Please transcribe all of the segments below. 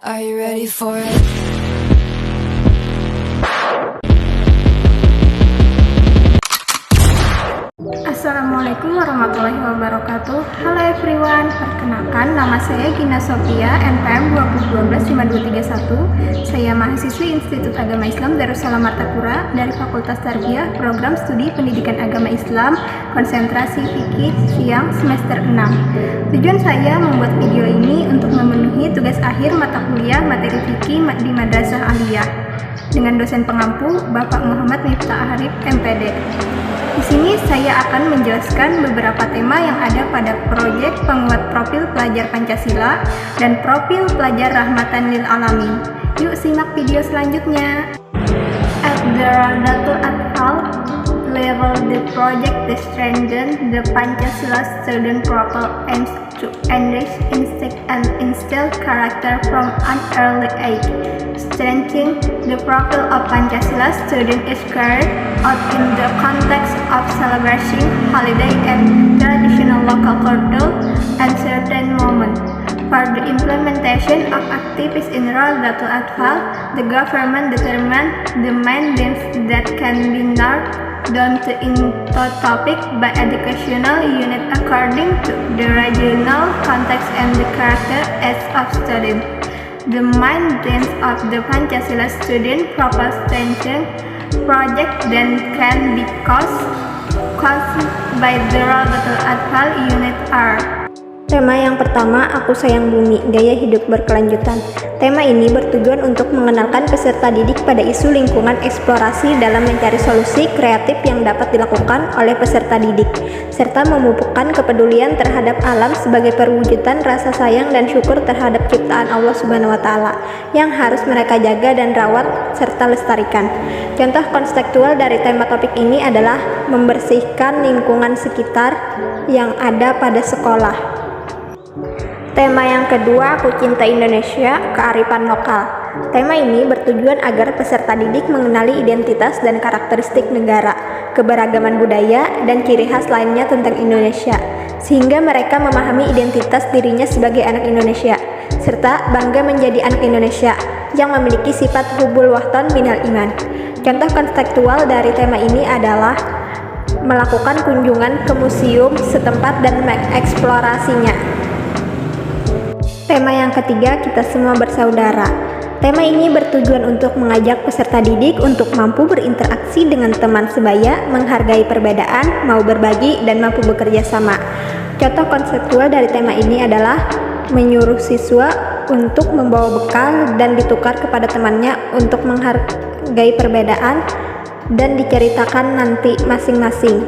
Are you ready for it? Assalamualaikum warahmatullahi wabarakatuh. Halo everyone, perkenalkan nama saya Gina Sofia, NPM 2012-5231. Saya mahasiswi Institut Agama Islam Darussalam Martapura dari Fakultas Tarbiyah, Program Studi Pendidikan Agama Islam, konsentrasi fikih siang semester 6. Tujuan saya membuat video ini untuk memenuhi tugas akhir mata kuliah materi fikih di Madrasah Aliyah dengan dosen pengampu Bapak Muhammad Miftah Arif, MPD. Di sini saya akan menjelaskan beberapa tema yang ada pada proyek penguat profil pelajar Pancasila dan profil pelajar Rahmatan lil Alamin. Yuk simak video selanjutnya. At the Radatul Atfal level, the project to strengthen the Pancasila student profile aims to enrich instinct and instill character from an early age. Strengthening the profile of Pancasila student is carried out in the context of celebrating holiday and traditional local culture and certain moments. For the implementation of activities in Radatul Atfal, the government determined the main themes that can be narrowed down to into topic by educational unit according to the regional context and the character as of student. The main themes of the Pancasila student profile strengthening project then can be caused by the Radatul Atfal unit are. Tema yang pertama, Aku Sayang Bumi, Gaya Hidup Berkelanjutan. Tema ini bertujuan untuk mengenalkan peserta didik pada isu lingkungan eksplorasi dalam mencari solusi kreatif yang dapat dilakukan oleh peserta didik, serta memupukkan kepedulian terhadap alam sebagai perwujudan rasa sayang dan syukur terhadap ciptaan Allah Subhanahu wa Ta'ala yang harus mereka jaga dan rawat serta lestarikan. Contoh konseptual dari tema topik ini adalah membersihkan lingkungan sekitar yang ada pada sekolah. Tema yang kedua, Aku Cinta Indonesia, Kearifan Lokal. Tema ini bertujuan agar peserta didik mengenali identitas dan karakteristik negara, keberagaman budaya, dan ciri khas lainnya tentang Indonesia, sehingga mereka memahami identitas dirinya sebagai anak Indonesia, serta bangga menjadi anak Indonesia yang memiliki sifat hubul wahton minal iman. Contoh konseptual dari tema ini adalah melakukan kunjungan ke museum setempat dan mengeksplorasinya. Tema yang ketiga, Kita Semua Bersaudara. Tema ini bertujuan untuk mengajak peserta didik untuk mampu berinteraksi dengan teman sebaya, menghargai perbedaan, mau berbagi, dan mampu bekerja sama. Contoh konseptual dari tema ini adalah menyuruh siswa untuk membawa bekal dan ditukar kepada temannya untuk menghargai perbedaan dan diceritakan nanti masing-masing.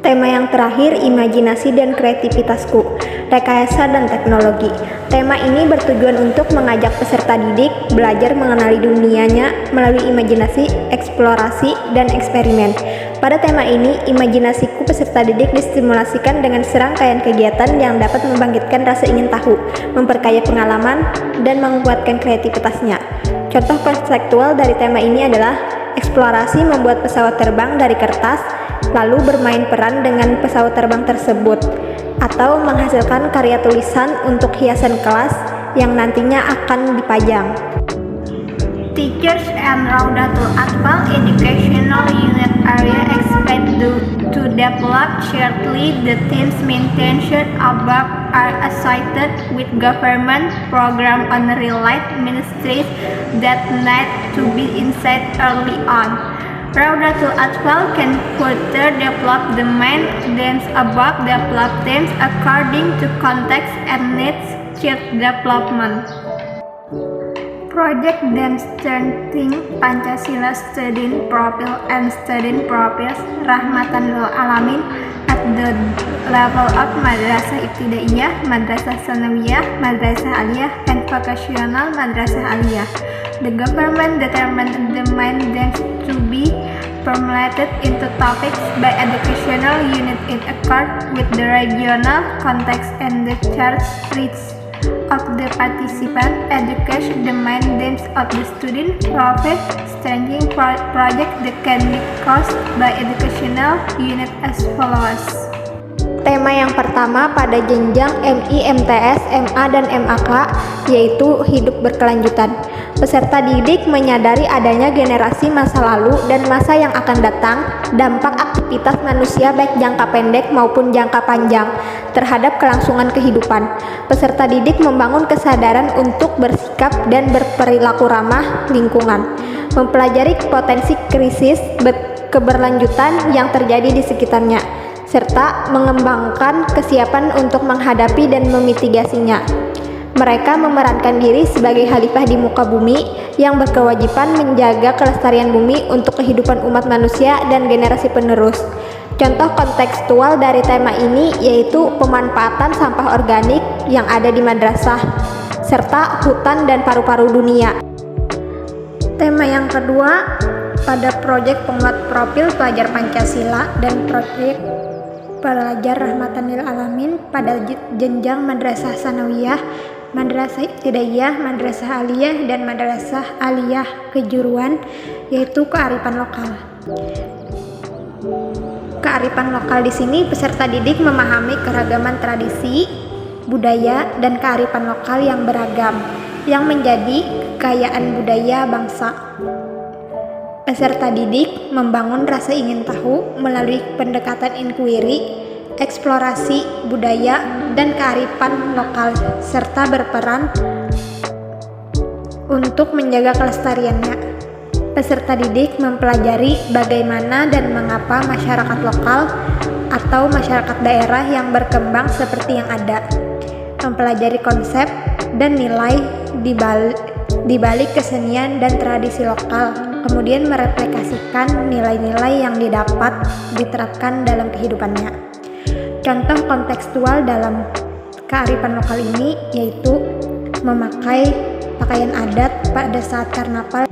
Tema yang terakhir, Imajinasi dan Kreativitasku, Rekayasa dan Teknologi. Tema ini bertujuan untuk mengajak peserta didik belajar mengenali dunianya melalui imajinasi, eksplorasi, dan eksperimen. Pada tema ini, imajinasiku peserta didik distimulasikan dengan serangkaian kegiatan yang dapat membangkitkan rasa ingin tahu, memperkaya pengalaman, dan menguatkan kreativitasnya. Contoh konseptual dari tema ini adalah eksplorasi membuat pesawat terbang dari kertas, lalu bermain peran dengan pesawat terbang tersebut, atau menghasilkan karya tulisan untuk hiasan kelas yang nantinya akan dipajang. Teachers and Radatul Atfal Educational Unit Area expect to develop shortly the themes mentioned above are associated with government program on real-life ministries that need to be inset early on. Radatul Atfal can further develop the main themes above developed themes according to context and needs child development. Project then strengthening Pancasila student profile and student profiles Rahmatan lil Alamin at the level of Madrasah Ibtidaiyah, Madrasah Sanawiyah, Madrasah Aliyah, and Vocational Madrasah Aliyah. The government determined the main themes to be formulated into topics by educational unit in accord with the regional context and the church reach of the participant. Education the main themes of the student profile strengthening project that can be caused by educational unit as follows. Tema yang pertama pada jenjang MI, MTS, MA, dan MAK yaitu hidup berkelanjutan. Peserta didik menyadari adanya generasi masa lalu dan masa yang akan datang, dampak aktivitas manusia baik jangka pendek maupun jangka panjang terhadap kelangsungan kehidupan. Peserta didik membangun kesadaran untuk bersikap dan berperilaku ramah lingkungan, mempelajari potensi krisis keberlanjutan yang terjadi di sekitarnya, serta mengembangkan kesiapan untuk menghadapi dan memitigasinya. Mereka memerankan diri sebagai khalifah di muka bumi yang berkewajiban menjaga kelestarian bumi untuk kehidupan umat manusia dan generasi penerus. Contoh kontekstual dari tema ini yaitu pemanfaatan sampah organik yang ada di madrasah, serta hutan dan paru-paru dunia. Tema yang kedua pada proyek penguat profil pelajar Pancasila dan proyek pelajar rahmatan lil alamin pada jenjang madrasah sanawiyah, madrasah ibtidaiyah, madrasah aliyah, dan madrasah aliyah kejuruan, yaitu kearifan lokal. Kearifan lokal di sini peserta didik memahami keragaman tradisi, budaya, dan kearifan lokal yang beragam yang menjadi kekayaan budaya bangsa. Peserta didik membangun rasa ingin tahu melalui pendekatan inquiry, eksplorasi budaya dan kearifan lokal, serta berperan untuk menjaga kelestariannya. Peserta didik mempelajari bagaimana dan mengapa masyarakat lokal atau masyarakat daerah yang berkembang seperti yang ada, mempelajari konsep dan nilai di balik kesenian dan tradisi lokal, kemudian mereplikasikan nilai-nilai yang didapat diterapkan dalam kehidupannya. Contoh kontekstual dalam kearifan lokal ini yaitu memakai pakaian adat pada saat karnaval.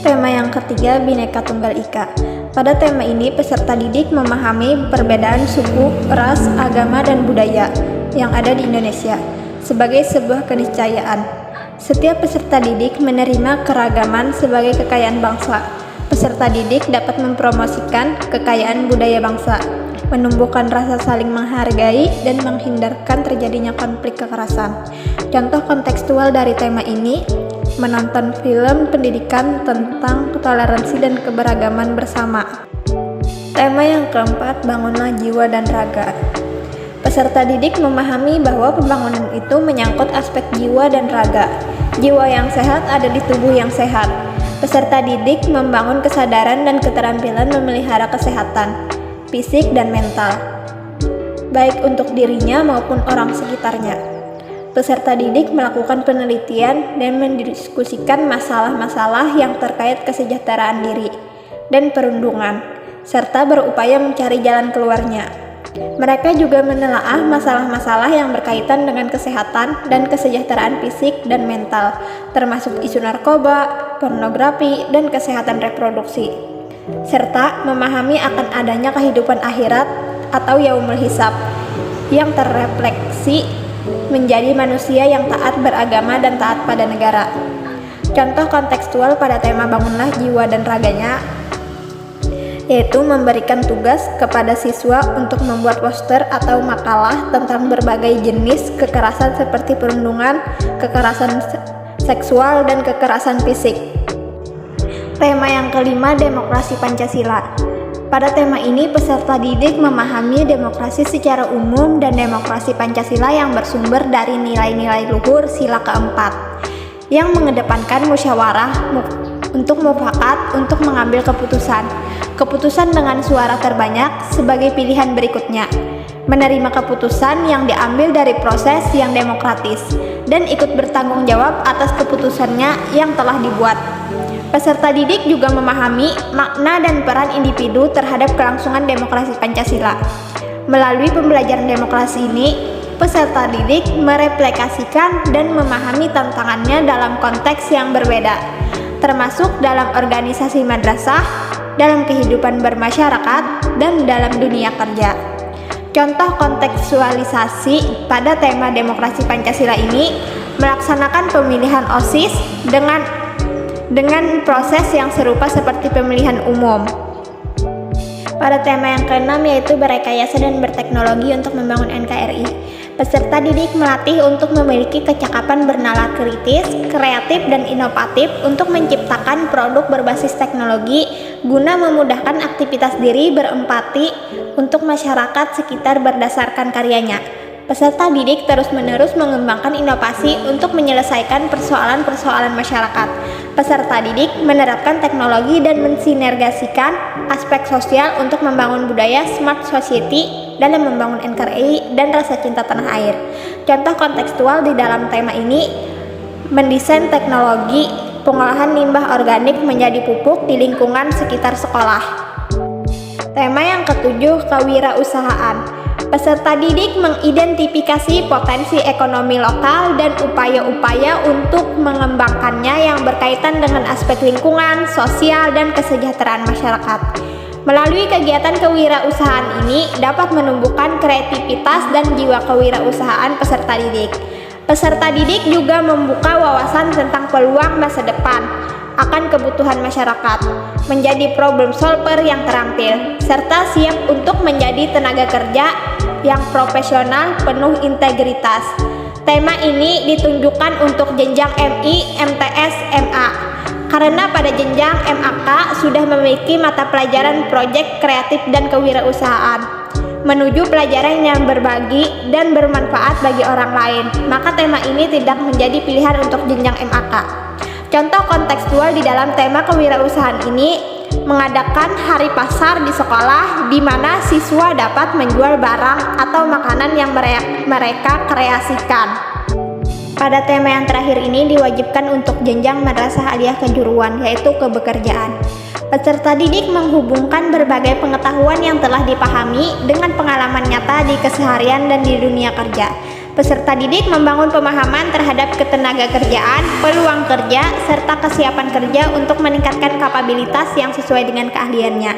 Tema yang ketiga, Bhinneka Tunggal Ika. Pada tema ini peserta didik memahami perbedaan suku, ras, agama, dan budaya yang ada di Indonesia sebagai sebuah keniscayaan. Setiap peserta didik menerima keragaman sebagai kekayaan bangsa. Peserta didik dapat mempromosikan kekayaan budaya bangsa, menumbuhkan rasa saling menghargai, dan menghindarkan terjadinya konflik kekerasan. Contoh kontekstual dari tema ini, menonton film pendidikan tentang toleransi dan keberagaman bersama. Tema yang keempat, bangunlah jiwa dan raga. Peserta didik memahami bahwa pembangunan itu menyangkut aspek jiwa dan raga. Jiwa yang sehat ada di tubuh yang sehat. Peserta didik membangun kesadaran dan keterampilan memelihara kesehatan fisik dan mental, baik untuk dirinya maupun orang sekitarnya. Peserta didik melakukan penelitian dan mendiskusikan masalah-masalah yang terkait kesejahteraan diri dan perundungan, serta berupaya mencari jalan keluarnya. Mereka juga menelaah masalah-masalah yang berkaitan dengan kesehatan dan kesejahteraan fisik dan mental, termasuk isu narkoba, pornografi, dan kesehatan reproduksi, serta memahami akan adanya kehidupan akhirat atau yaumul hisab yang terrefleksi menjadi manusia yang taat beragama dan taat pada negara. Contoh kontekstual pada tema bangunlah jiwa dan raganya yaitu memberikan tugas kepada siswa untuk membuat poster atau makalah tentang berbagai jenis kekerasan seperti perundungan, kekerasan seksual, dan kekerasan fisik. Tema yang kelima, demokrasi Pancasila. Pada tema ini peserta didik memahami demokrasi secara umum dan demokrasi Pancasila yang bersumber dari nilai-nilai luhur sila keempat yang mengedepankan musyawarah untuk mufakat untuk mengambil keputusan dengan suara terbanyak sebagai pilihan berikutnya, menerima keputusan yang diambil dari proses yang demokratis dan ikut bertanggung jawab atas keputusannya yang telah dibuat. Peserta didik juga memahami makna dan peran individu terhadap kelangsungan demokrasi Pancasila. Melalui pembelajaran demokrasi ini, peserta didik mereplikasikan dan memahami tantangannya dalam konteks yang berbeda, termasuk dalam organisasi madrasah, dalam kehidupan bermasyarakat, dan dalam dunia kerja. Contoh kontekstualisasi pada tema demokrasi Pancasila ini melaksanakan pemilihan OSIS dengan proses yang serupa seperti pemilihan umum. Pada tema yang keenam yaitu berekayasa dan berteknologi untuk membangun NKRI. Peserta didik melatih untuk memiliki kecakapan bernalar kritis, kreatif, dan inovatif untuk menciptakan produk berbasis teknologi guna memudahkan aktivitas diri berempati untuk masyarakat sekitar berdasarkan karyanya. Peserta didik terus-menerus mengembangkan inovasi untuk menyelesaikan persoalan-persoalan masyarakat. Peserta didik menerapkan teknologi dan mensinergasikan aspek sosial untuk membangun budaya smart society dalam membangun NKRI dan rasa cinta tanah air. Contoh kontekstual di dalam tema ini, mendesain teknologi pengolahan limbah organik menjadi pupuk di lingkungan sekitar sekolah. Tema yang ketujuh, kewirausahaan. Peserta didik mengidentifikasi potensi ekonomi lokal dan upaya-upaya untuk mengembangkannya yang berkaitan dengan aspek lingkungan, sosial, dan kesejahteraan masyarakat. Melalui kegiatan kewirausahaan ini dapat menumbuhkan kreativitas dan jiwa kewirausahaan peserta didik. Peserta didik juga membuka wawasan tentang peluang masa depan akan kebutuhan masyarakat, menjadi problem solver yang terampil, serta siap untuk menjadi tenaga kerja yang profesional penuh integritas. Tema ini ditunjukkan untuk jenjang MI, MTS, MA, karena pada jenjang MAK sudah memiliki mata pelajaran proyek kreatif dan kewirausahaan, menuju pelajaran yang berbagi dan bermanfaat bagi orang lain, maka tema ini tidak menjadi pilihan untuk jenjang MAK. Contoh kontekstual di dalam tema kewirausahaan ini mengadakan hari pasar di sekolah di mana siswa dapat menjual barang atau makanan yang mereka kreasikan. Pada tema yang terakhir ini diwajibkan untuk jenjang madrasah aliyah kejuruan, yaitu kebekerjaan. Peserta didik menghubungkan berbagai pengetahuan yang telah dipahami dengan pengalaman nyata di keseharian dan di dunia kerja. Peserta didik membangun pemahaman terhadap ketenagakerjaan, peluang kerja, serta kesiapan kerja untuk meningkatkan kapabilitas yang sesuai dengan keahliannya,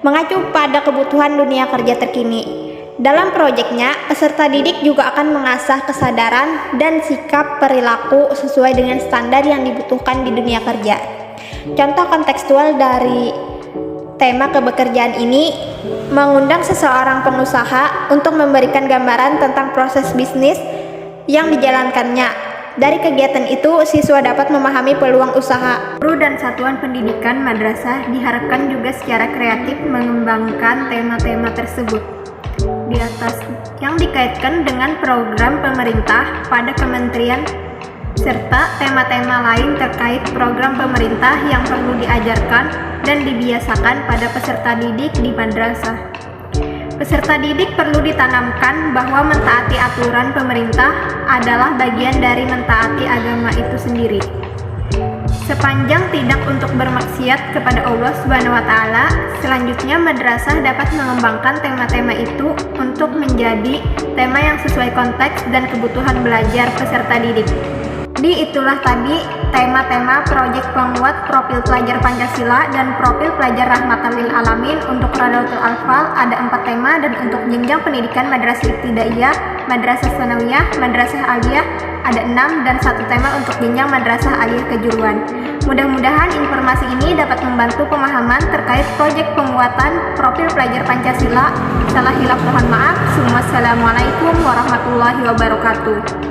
mengacu pada kebutuhan dunia kerja terkini. Dalam proyeknya, peserta didik juga akan mengasah kesadaran dan sikap perilaku sesuai dengan standar yang dibutuhkan di dunia kerja. Contoh kontekstual dari tema kebekerjaan ini mengundang seseorang pengusaha untuk memberikan gambaran tentang proses bisnis yang dijalankannya. Dari kegiatan itu, siswa dapat memahami peluang usaha. Guru dan satuan pendidikan madrasah diharapkan juga secara kreatif mengembangkan tema-tema tersebut di atas yang dikaitkan dengan program pemerintah pada kementerian serta tema-tema lain terkait program pemerintah yang perlu diajarkan dan dibiasakan pada peserta didik di madrasah. Peserta didik perlu ditanamkan bahwa mentaati aturan pemerintah adalah bagian dari mentaati agama itu sendiri. Sepanjang tidak untuk bermaksiat kepada Allah Subhanahu wa Ta'ala, selanjutnya madrasah dapat mengembangkan tema-tema itu untuk menjadi tema yang sesuai konteks dan kebutuhan belajar peserta didik. Itulah tadi tema-tema proyek penguat profil pelajar Pancasila dan profil pelajar Rahmatan lil Alamin. Untuk Radatul Alfal ada 4 tema, dan untuk jenjang pendidikan Madrasah Ibtidaiyah, Madrasah Tsanawiyah, Madrasah Aliyah ada 6, dan 1 tema untuk jenjang Madrasah Aliyah Kejuruan. Mudah-mudahan informasi ini dapat membantu pemahaman terkait proyek penguatan profil pelajar Pancasila. Salah hilaf mohon maaf. Assalamualaikum warahmatullahi wabarakatuh.